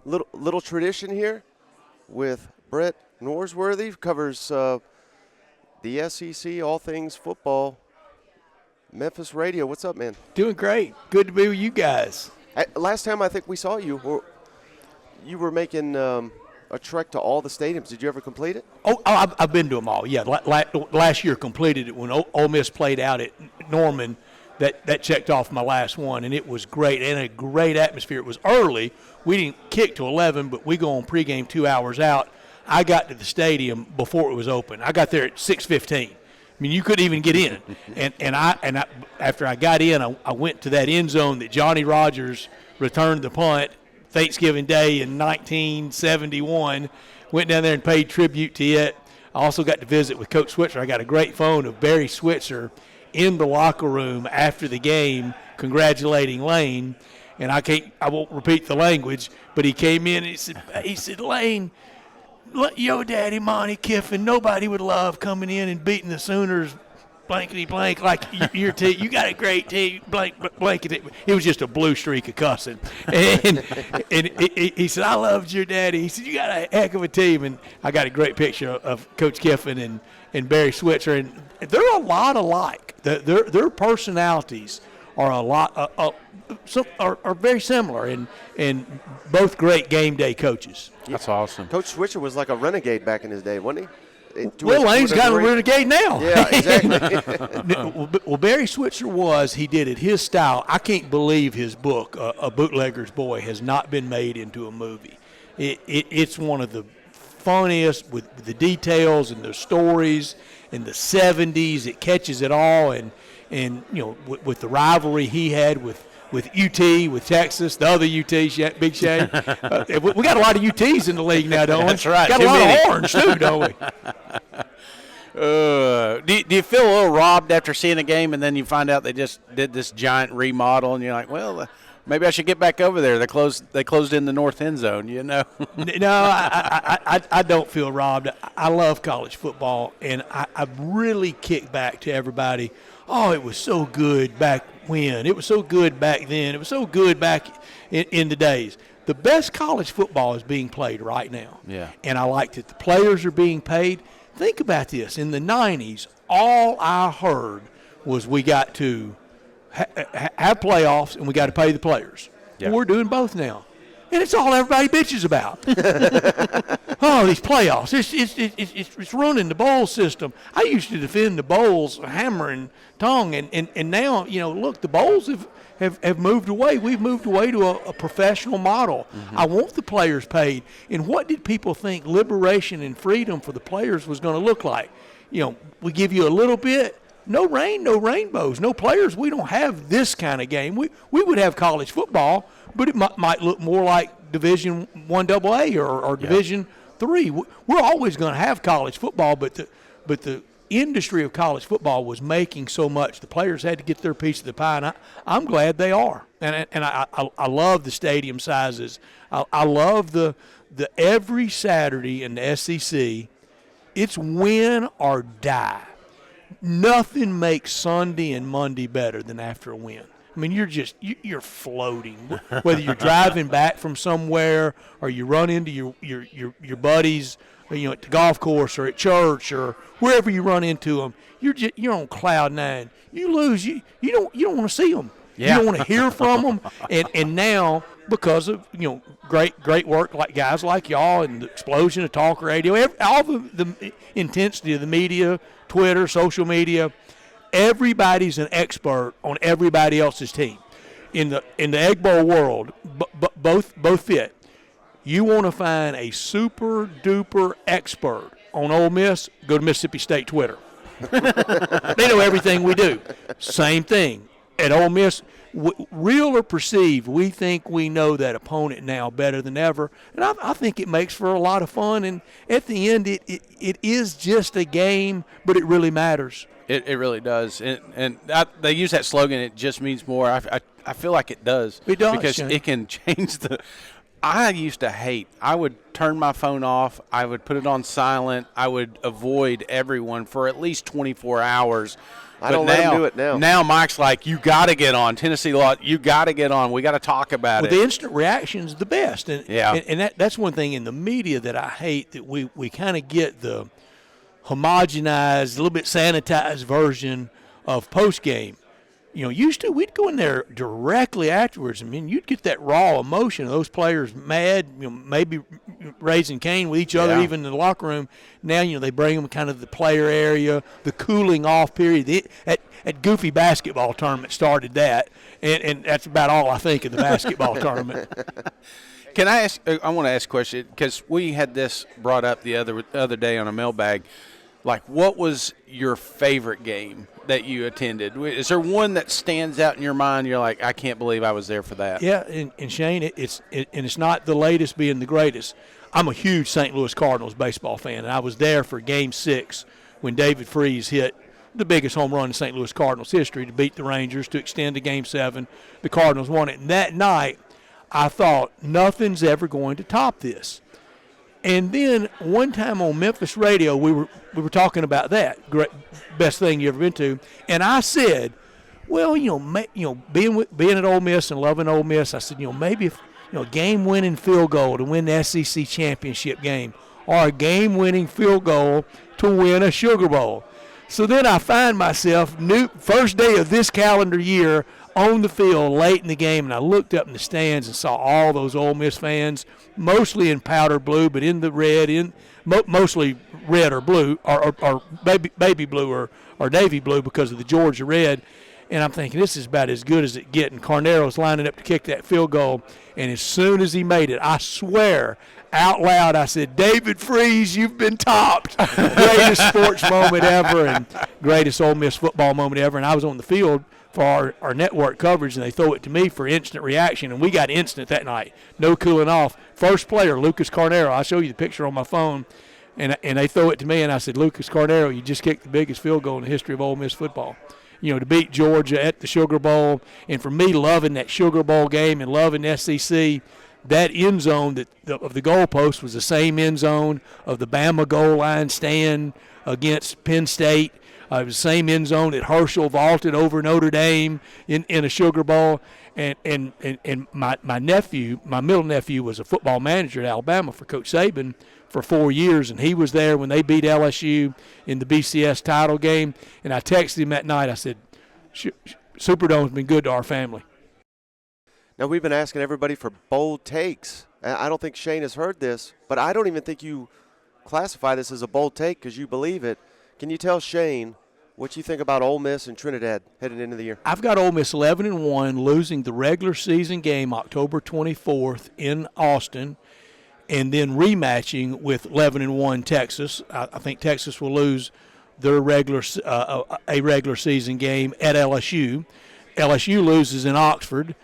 little tradition here with Brett Norsworthy, covers the SEC, all things football. Memphis Radio, what's up, man? Doing great. Good to be with you guys. Last time I think we saw you, you were making a trek to all the stadiums. Did you ever complete it? Oh, I've been to them all. Yeah, last year completed it when Ole Miss played out at Norman. That checked off my last one, and it was great and a great atmosphere. It was early. We didn't kick till 11, but we go on pregame 2 hours out. I got to the stadium before it was open. I got there at 6:15. I mean, you couldn't even get in. And I after I got in, I went to that end zone that Johnny Rodgers returned the punt Thanksgiving Day in 1971. Went down there and paid tribute to it. I also got to visit with Coach Switzer. I got a great phone of Barry Switzer in the locker room after the game congratulating Lane. And I won't repeat the language, but he came in and he said, Lane, yo, Daddy, Monty, Kiffin, nobody would love coming in and beating the Sooners blankety blank like your team. You got a great team, blanket. It was just a blue streak of cussing. And he said, I loved your daddy. He said, you got a heck of a team. And I got a great picture of Coach Kiffin and Barry Switzer. And they're a lot alike. Their personalities are a lot are very similar, and both great game day coaches. That's awesome. Coach Switzer was like a renegade back in his day, wasn't he? Well, Lane's got a renegade now. Yeah, exactly. Well, Barry Switzer he did it his style. I can't believe his book, A Bootlegger's Boy, has not been made into a movie. It's one of the funniest with the details and the stories in the 70s. It catches it all, and you know, with the rivalry he had with UT, with Texas, the other UT, Big Shane. We got a lot of UTs in the league now, don't we? That's right. Got a lot of orange, too, don't we? Do you feel a little robbed after seeing a game and then you find out they just did this giant remodel and you're like, well, maybe I should get back over there. They closed in the north end zone, you know? No, I don't feel robbed. I love college football, and I really kick back to everybody. Oh, it was so good back when. It was so good back then. It was so good back in the days. The best college football is being played right now. Yeah. And I like that the players are being paid. Think about this. In the 90s, all I heard was we got to have playoffs and we got to pay the players. Yeah. Well, we're doing both now. And it's all everybody bitches about. Oh, these playoffs. It's ruining the bowl system. I used to defend the bowls hammer and tongue, and now, you know, look, the bowls have moved away. We've moved away to a professional model. Mm-hmm. I want the players paid. And what did people think liberation and freedom for the players was going to look like? You know, we give you a little bit. No rain, no rainbows, no players. We don't have this kind of game. We would have college football, but it might look more like Division I AA or Division III. We're always going to have college football, but the industry of college football was making so much. The players had to get their piece of the pie, and I'm glad they are. And I love the stadium sizes. I love the every Saturday in the SEC, it's win or die. Nothing makes Sunday and Monday better than after a win. I mean, you're floating. Whether you're driving back from somewhere or you run into your buddies, you know, at the golf course or at church or wherever you run into them, you're on cloud nine. You lose, you don't want to see them. Yeah. You don't want to hear from them. And now, because of, you know, great work like guys like y'all and the explosion of talk radio, all the intensity of the media, Twitter, social media, everybody's an expert on everybody else's team. In the Egg Bowl world, both fit. You want to find a super duper expert on Ole Miss, go to Mississippi State Twitter. They know everything we do. Same thing. At Ole Miss, real or perceived, we think we know that opponent now better than ever. And I think it makes for a lot of fun. And at the end, it is just a game, but it really matters. It really does. And they use that slogan, it just means more. I feel like it does. It does. Because it can change the – I used to hate – I would turn my phone off. I would put it on silent. I would avoid everyone for at least 24 hours I don't let him do it now. Now Mike's like, you got to get on. Tennessee law, you got to get on. We got to talk about it. The instant reaction's the best. And, yeah. And that's one thing in the media that I hate, that we kind of get the homogenized, a little bit sanitized version of post-game. Used to, we'd go in there directly afterwards. I mean, you'd get that raw emotion of those players mad, maybe raising Cain with each other, even in the locker room. Now, they bring them kind of the player area, the cooling off period. At Goofy basketball tournament started that, and that's about all I think of the basketball tournament. Can I ask? I want to ask a question because we had this brought up the other day on a mailbag. Like, what was your favorite game that you attended? Is there one that stands out in your mind? You're like, I can't believe I was there for that. Yeah, and Shane, it's not the latest being the greatest. I'm a huge St. Louis Cardinals baseball fan, and I was there for Game 6 when David Freese hit the biggest home run in St. Louis Cardinals history to beat the Rangers to extend to Game 7. The Cardinals won it. And that night, I thought, nothing's ever going to top this. And then one time on Memphis radio, we were talking about that great, best thing you ever been to, and I said, well, being at Ole Miss and loving Ole Miss, I said, maybe if game-winning field goal to win the SEC championship game, or a game-winning field goal to win a Sugar Bowl. So then I find myself first day of this calendar year on the field late in the game, and I looked up in the stands and saw all those Ole Miss fans, mostly in powder blue, but in the red, mostly red or blue, or baby blue or navy blue because of the Georgia red. And I'm thinking, this is about as good as it gets. And Carnero's lining up to kick that field goal, and as soon as he made it, I swear out loud, I said, David Freese, you've been topped. Greatest sports moment ever and greatest Ole Miss football moment ever. And I was on the field for our network coverage, and they throw it to me for instant reaction, and we got instant that night. No cooling off. First player, Lucas Carnero. I'll show you the picture on my phone. And they throw it to me, and I said, Lucas Carnero, you just kicked the biggest field goal in the history of Ole Miss football. To beat Georgia at the Sugar Bowl. And for me, loving that Sugar Bowl game and loving SEC, that end zone of the goalpost was the same end zone of the Bama goal line stand against Penn State. It was the same end zone that Herschel vaulted over Notre Dame in a Sugar Bowl. And my nephew, my middle nephew, was a football manager at Alabama for Coach Saban for 4 years, and he was there when they beat LSU in the BCS title game. And I texted him that night. I said, Superdome's been good to our family. Now, we've been asking everybody for bold takes. I don't think Shane has heard this, but I don't even think you classify this as a bold take because you believe it. Can you tell Shane what you think about Ole Miss and Trinidad heading into the year? I've got Ole Miss 11-1, losing the regular season game October 24th in Austin, and then rematching with 11-1 Texas. I think Texas will lose their a regular season game at LSU. LSU loses in Oxford.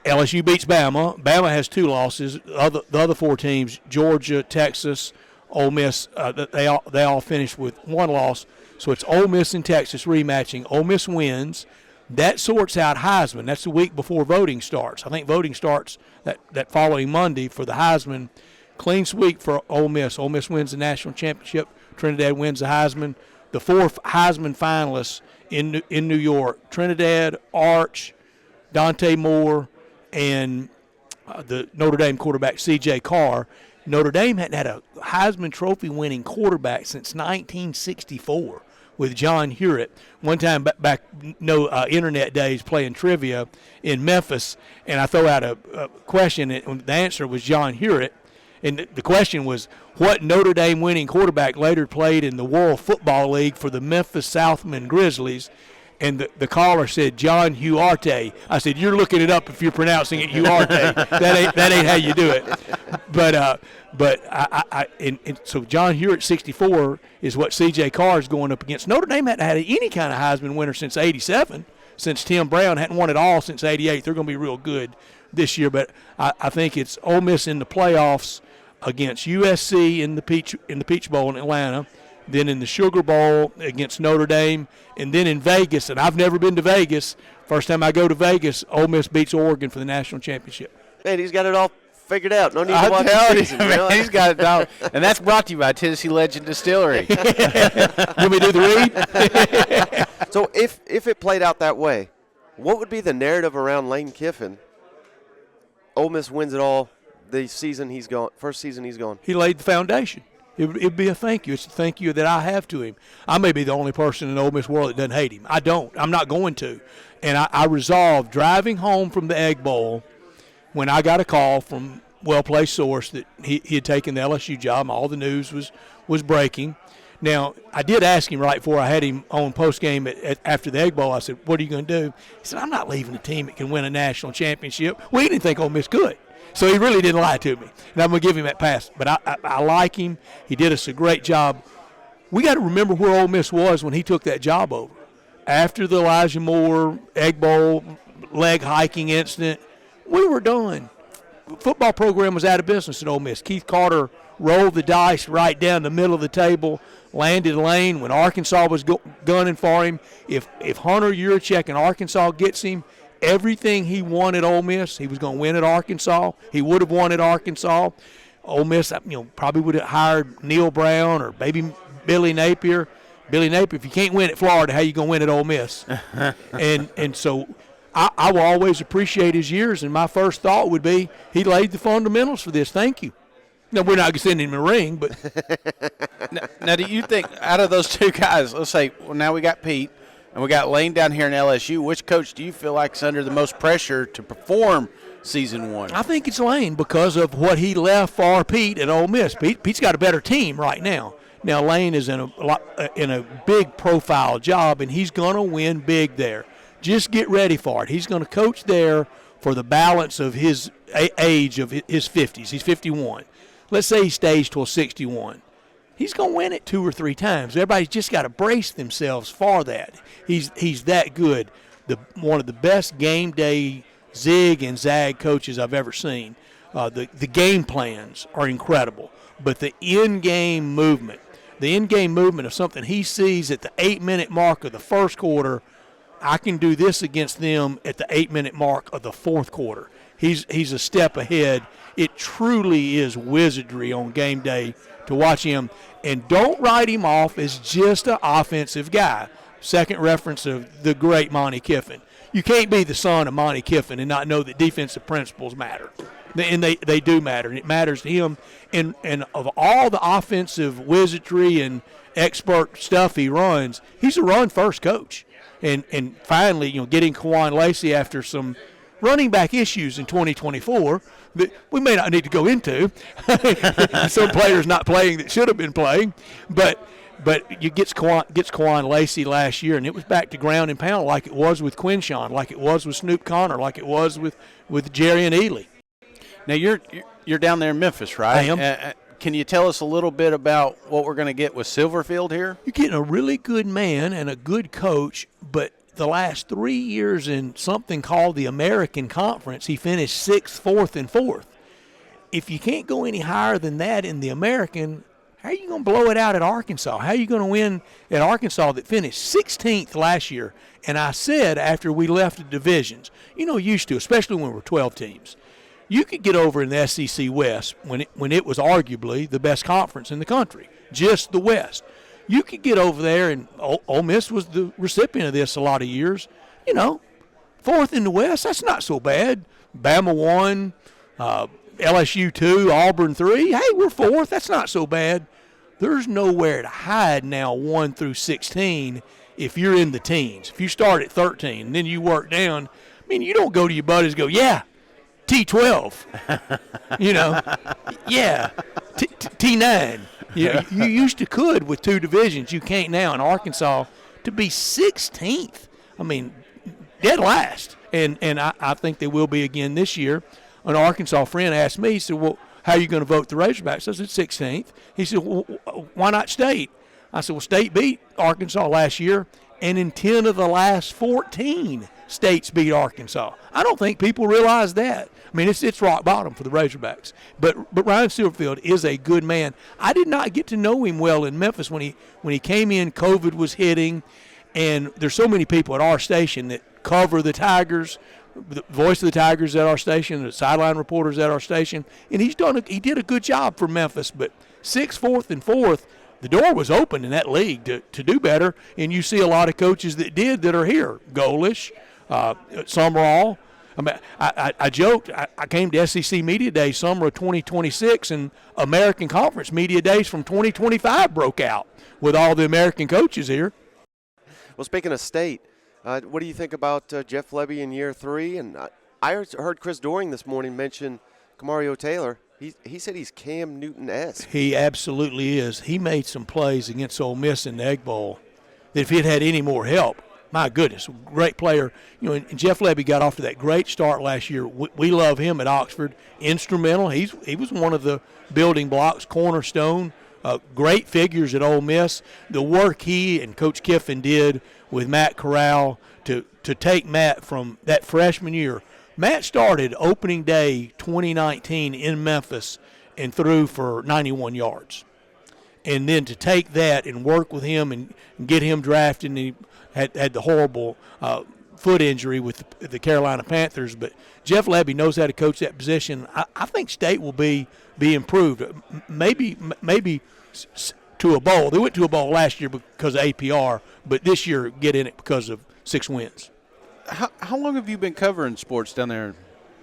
LSU beats Bama. Bama has 2 losses. The other 4 teams, Georgia, Texas, Ole Miss, they all finished with 1 loss. So it's Ole Miss and Texas rematching. Ole Miss wins. That sorts out Heisman. That's the week before voting starts. I think voting starts that following Monday for the Heisman. Clean sweep for Ole Miss. Ole Miss wins the national championship. Trinidad wins the Heisman. The 4 Heisman finalists in New York: Trinidad, Arch, Dante Moore, and the Notre Dame quarterback C.J. Carr. Notre Dame hadn't had a Heisman Trophy winning quarterback since 1964 with John Hewitt. One time back internet days playing trivia in Memphis, and I throw out a question, and the answer was John Hewitt. And the question was, what Notre Dame winning quarterback later played in the World Football League for the Memphis Southmen Grizzlies? And the caller said, John Huarte. I said, you're looking it up if you're pronouncing it Huarte. that ain't how you do it. So John Hewitt, 64, is what C.J. Carr is going up against. Notre Dame hadn't had any kind of Heisman winner since 87, since Tim Brown hadn't won it all since 88. They're going to be real good this year. But I think it's Ole Miss in the playoffs against USC in the Peach Bowl in Atlanta, then in the Sugar Bowl against Notre Dame, and then in Vegas. And I've never been to Vegas. First time I go to Vegas, Ole Miss beats Oregon for the national championship. Man, he's got it all figured out. No need to watch the season. Man, he's got it all. And that's brought to you by Tennessee Legend Distillery. You want me to do the read? So if it played out that way, what would be the narrative around Lane Kiffin? Ole Miss wins it all the season he's gone, first season he's gone. He laid the foundation. It'd be a thank you. It's a thank you that I have to him. I may be the only person in the Ole Miss world that doesn't hate him. I don't. I'm not going to. And I resolved driving home from the Egg Bowl when I got a call from well-placed source that he had taken the LSU job and all the news was breaking. Now, I did ask him right before I had him on postgame after the Egg Bowl. I said, what are you going to do? He said, I'm not leaving a team that can win a national championship. Well, he didn't think Ole Miss could. So he really didn't lie to me. And I'm going to give him that pass. But I like him. He did us a great job. We got to remember where Ole Miss was when he took that job over. After the Elijah Moore Egg Bowl leg hiking incident, we were done. Football program was out of business at Ole Miss. Keith Carter rolled the dice right down the middle of the table, landed Lane when Arkansas was gunning for him. If Hunter Yurachek in Arkansas gets him, everything he won at Ole Miss, he was going to win at Arkansas. He would have won at Arkansas. Ole Miss, probably would have hired Neil Brown or maybe Billy Napier. Billy Napier, if you can't win at Florida, how you going to win at Ole Miss? and so I will always appreciate his years, and my first thought would be he laid the fundamentals for this. Thank you. No, we're not sending him a ring, but now, do you think out of those two guys, let's say, well, now we got Pete and we got Lane down here in LSU, which coach do you feel like is under the most pressure to perform season one? I think it's Lane because of what he left for Pete at Ole Miss. Pete's got a better team right now. Now, Lane is in a big profile job, and he's going to win big there. Just get ready for it. He's going to coach there for the balance of his age of his 50s. He's 51. Let's say he stays till 61. He's going to win it 2 or 3 times. Everybody's just got to brace themselves for that. He's that good. One of the best game day zig and zag coaches I've ever seen. The game plans are incredible, but the in-game movement of something he sees at the 8-minute mark of the first quarter, I can do this against them at the 8-minute mark of the fourth quarter. He's a step ahead. It truly is wizardry on game day to watch him. And don't write him off as just an offensive guy. Second reference of the great Monty Kiffin. You can't be the son of Monty Kiffin and not know that defensive principles matter. And they do matter, and it matters to him. And of all the offensive wizardry and expert stuff he runs, he's a run-first coach. And finally, getting Kawan Lacey after some running back issues in 2024 that we may not need to go into. Some players not playing that should have been playing, but you gets Kawan Lacey last year, and it was back to ground and pound like it was with Quinshawn, like it was with Snoop Connor, like it was with Jerry and Ely. Now you're down there in Memphis, right? I am. Can you tell us a little bit about what we're going to get with Silverfield here? You're getting a really good man and a good coach, but the last 3 years in something called the American Conference, he finished 6th, 4th, and 4th. If you can't go any higher than that in the American, how are you going to blow it out at Arkansas? How are you going to win at Arkansas that finished 16th last year? And I said after we left the divisions, used to, especially when we're 12 teams, you could get over in the SEC West when it was arguably the best conference in the country, just the West. You could get over there, and Ole Miss was the recipient of this a lot of years. 4th in the West, that's not so bad. Bama 1, LSU 2, Auburn 3. Hey, we're 4th. That's not so bad. There's nowhere to hide now 1 through 16 if you're in the teens. If you start at 13 and then you work down, you don't go to your buddies and go, yeah, T12, yeah, T9. You used to could with 2 divisions. You can't now in Arkansas to be 16th. Dead last. And I think they will be again this year. An Arkansas friend asked me, he said, well, how are you going to vote the Razorbacks? I said, 16th. He said, well, why not State? I said, well, State beat Arkansas last year, and in 10 of the last 14 States beat Arkansas. I don't think people realize that. It's rock bottom for the Razorbacks. But Ryan Silverfield is a good man. I did not get to know him well in Memphis when he came in. COVID was hitting, and there's so many people at our station that cover the Tigers, the voice of the Tigers at our station, the sideline reporters at our station, and he did a good job for Memphis. But 6th, 4th, and 4th, the door was open in that league to do better, and you see a lot of coaches that did that are here. Golish, Summerall. I mean, I joked. I came to SEC Media Days summer of 2026, and American Conference Media Days from 2025 broke out with all the American coaches here. Well, speaking of state, what do you think about Jeff Lebby in year 3? And I heard Chris Doring this morning mention Kamario Taylor. He said he's Cam Newton-esque. He absolutely is. He made some plays against Ole Miss in the Egg Bowl that if he'd had any more help, my goodness, great player. And Jeff Lebby got off to that great start last year. We love him at Oxford. Instrumental. He was one of the building blocks, cornerstone. Great figures at Ole Miss. The work he and Coach Kiffin did with Matt Corral to take Matt from that freshman year. Matt started opening day 2019 in Memphis and threw for 91 yards. And then to take that and work with him and get him drafted, and he had the horrible foot injury with the Carolina Panthers. But Jeff Lebby knows how to coach that position. I think State will be improved. Maybe to a bowl. They went to a bowl last year because of APR, but this year get in it because of 6 wins. How long have you been covering sports down there?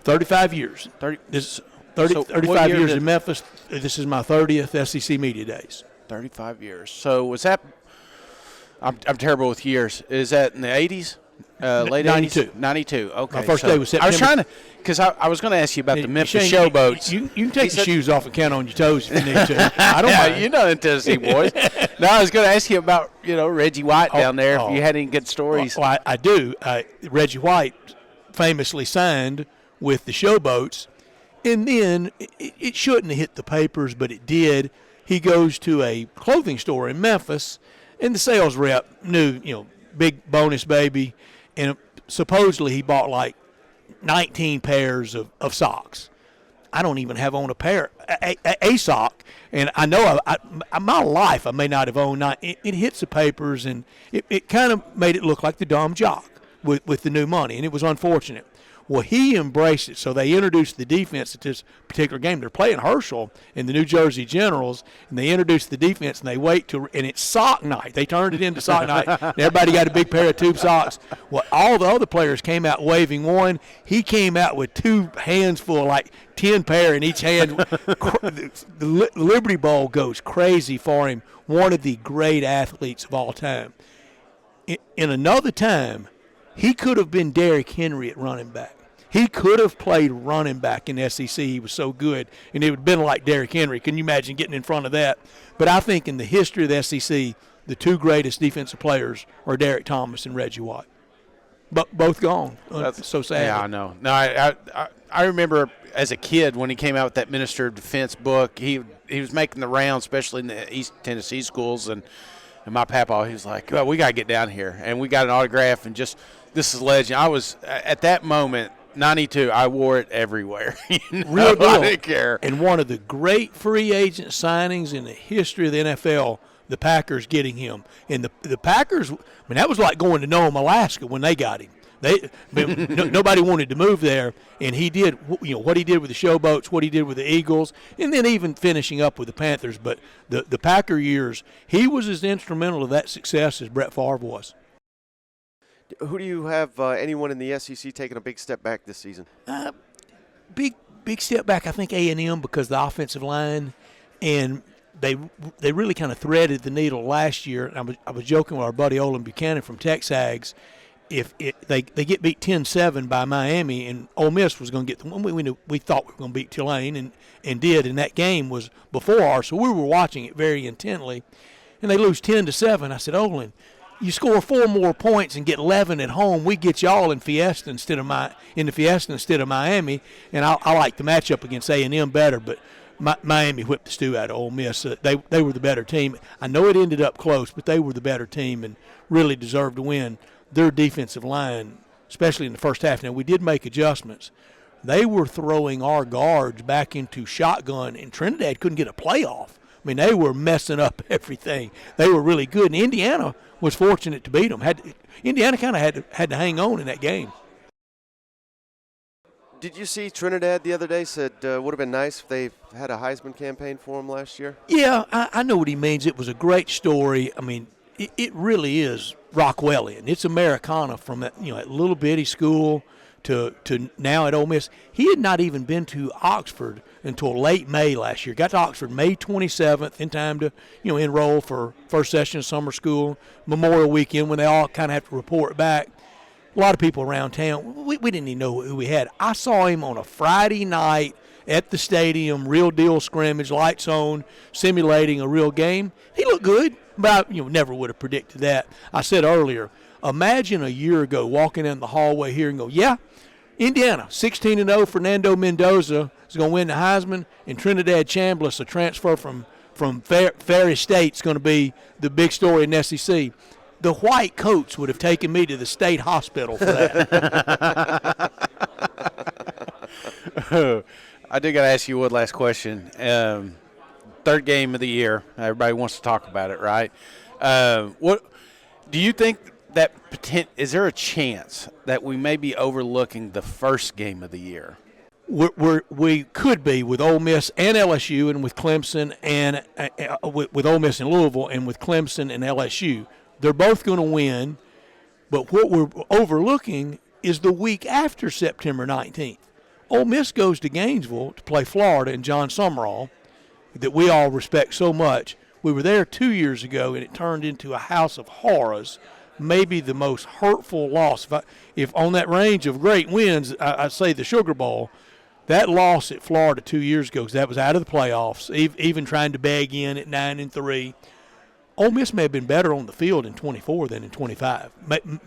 35 years. 35 years in Memphis. This is my 30th SEC Media Days. 35 years. So was that – I'm terrible with years. Is that in the 80s? Late 92. 80s? 92. Okay. My first day was September. I was trying to – because I was going to ask you about the Memphis showboats. You can take your shoes off and count on your toes if you need to. I don't mind. You know the Tennessee boys. No, I was going to ask you about, Reggie White down there, if you had any good stories. Well, I do. Reggie White famously signed with the showboats, and then it shouldn't have hit the papers, but it did. He goes to a clothing store in Memphis, and the sales rep knew, big bonus baby, and supposedly he bought like 19 pairs of socks. I don't even have on a pair, a sock, and I know my life I may not have owned. It hits the papers, and it kind of made it look like the dumb jock with the new money, and it was unfortunate. Well, he embraced it, so they introduced the defense at this particular game. They're playing Herschel and the New Jersey Generals, and they introduced the defense, and they and it's sock night. They turned it into sock night, and everybody got a big pair of tube socks. Well, all the other players came out waving one. He came out with 2 hands full, like 10 pair in each hand. The Liberty Bowl goes crazy for him, one of the great athletes of all time. In another time, he could have been Derrick Henry at running back. He could have played running back in SEC. He was so good, and it would have been like Derrick Henry. Can you imagine getting in front of that? But I think in the history of the SEC, the 2 greatest defensive players are Derek Thomas and Reggie White. But both gone. That's so sad. Yeah, I know. No, I remember as a kid when he came out with that Minister of Defense book, he was making the rounds, especially in the East Tennessee schools, and my papa, he was like, well, we got to get down here. And we got an autograph, and just this is legend. I was, at that moment, 92, I wore it everywhere. Real deal. I didn't care. And one of the great free agent signings in the history of the NFL, the Packers getting him. And the Packers, that was like going to Nome, Alaska when they got him. Nobody wanted to move there, and he did what he did with the showboats, what he did with the Eagles, and then even finishing up with the Panthers. But the Packer years, he was as instrumental to that success as Brett Favre was. Who do you have anyone in the SEC taking a big step back this season? Big step back, I think A&M, because the offensive line, and they really kind of threaded the needle last year. And I was joking with our buddy Olin Buchanan from Texags. If they get beat 10-7 by Miami, and Ole Miss was going to get the one, we thought we were going to beat Tulane, and did, and that game was before ours, so we were watching it very intently, and they lose 10-7. I said, Olin, you score 4 more points and get 11 at home, we get y'all in Fiesta instead of Miami, and I like the matchup against A&M better, but Miami whipped the stew out of Ole Miss. They were the better team. I know it ended up close, but they were the better team and really deserved to win. Their defensive line, especially in the first half. Now, we did make adjustments. They were throwing our guards back into shotgun, and Trinidad couldn't get a playoff. They were messing up everything. They were really good, and Indiana was fortunate to beat them. Indiana kind of had to hang on in that game. Did you see Trinidad the other day said would have been nice if they had a Heisman campaign for him last year? Yeah, I know what he means. It was a great story. I mean, it really is Rockwellian. It's Americana from that, that little bitty school to now at Ole Miss. He had not even been to Oxford until late May last year. Got to Oxford May 27th in time to enroll for first session of summer school, Memorial Weekend when they all kind of have to report back. A lot of people around town. We didn't even know who we had. I saw him on a Friday night at the stadium, real deal scrimmage, lights on, simulating a real game. He looked good, but I never would have predicted that. I said earlier, imagine a year ago walking in the hallway here and go, yeah, Indiana, 16-0, Fernando Mendoza is going to win the Heisman, and Trinidad Chambliss, a transfer from Ferry State, is going to be the big story in SEC. The white coats would have taken me to the state hospital for that. I do got to ask you one last question. Third game of the year. Everybody wants to talk about it, right? What do you think that is there a chance that we may be overlooking the first game of the year? We could be with Ole Miss and LSU, and with Clemson and with Ole Miss and Louisville, and with Clemson and LSU. They're both going to win, but what we're overlooking is the week after September 19th. Ole Miss goes to Gainesville to play Florida and John Summerall, that we all respect so much. We were there 2 years ago, and it turned into a house of horrors, maybe the most hurtful loss. If on that range of great wins, I'd say the Sugar Bowl, that loss at Florida 2 years ago, because that was out of the playoffs, even trying to bag in at 9-3. Ole Miss may have been better on the field in 24 than in 25.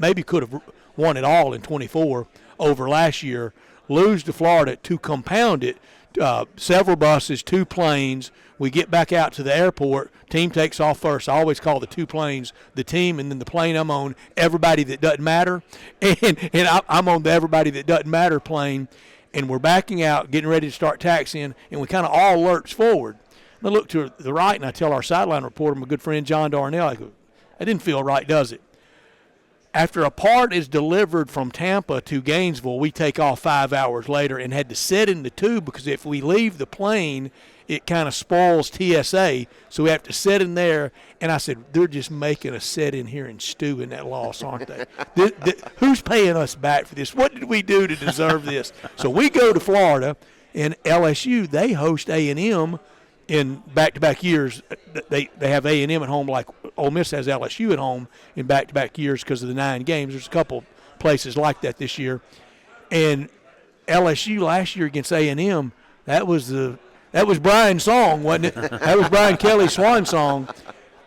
Maybe could have won it all in 24 over last year. Lose to Florida to compound it. Several buses, 2 planes. We get back out to the airport. Team takes off first. I always call the 2 planes the team, and then the plane I'm on, everybody that doesn't matter. And I'm on the everybody that doesn't matter plane. And we're backing out, getting ready to start taxiing, and we kind of all lurch forward. I look to the right, and I tell our sideline reporter, my good friend John Darnell, I go, that didn't feel right, does it? After a part is delivered from Tampa to Gainesville, we take off 5 hours later and had to sit in the tube because if we leave the plane, it kind of spoils TSA. So we have to sit in there. And I said, they're just making us sit in here and stew in that loss, aren't they? Who's paying us back for this? What did we do to deserve this? So we go to Florida, and LSU, they host A&M. In back-to-back years, they have A&M at home like Ole Miss has LSU at home in back-to-back years because of the 9 games. There's a couple places like that this year. And LSU last year against A&M, that was Brian's song, wasn't it? That was Brian Kelly's swan song.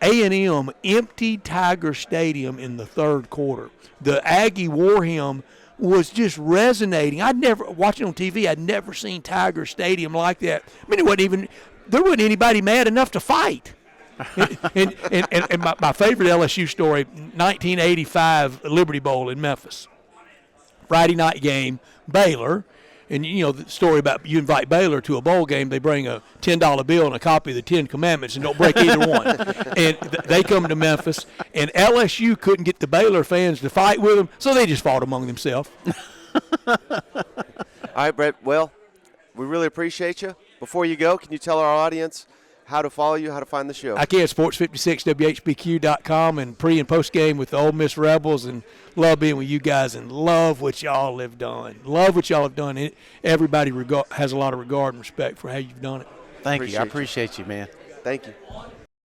A&M emptied Tiger Stadium in the third quarter. The Aggie war hymn was just resonating. Watching on TV, I'd never seen Tiger Stadium like that. I mean, there wasn't anybody mad enough to fight. and my favorite LSU story, 1985 Liberty Bowl in Memphis. Friday night game, Baylor. And, the story about you invite Baylor to a bowl game, they bring a $10 bill and a copy of the 10 Commandments and don't break either one. And they come to Memphis, and LSU couldn't get the Baylor fans to fight with them, so they just fought among themselves. All right, Brett. Well, we really appreciate you. Before you go, can you tell our audience how to follow you, how to find the show? I can, sports56whbq.com, and pre- and post-game with the Ole Miss Rebels, and love being with you guys and love what y'all have done. Love what y'all have done. Everybody has a lot of regard and respect for how you've done it. Thank you. I appreciate you, man. Thank you.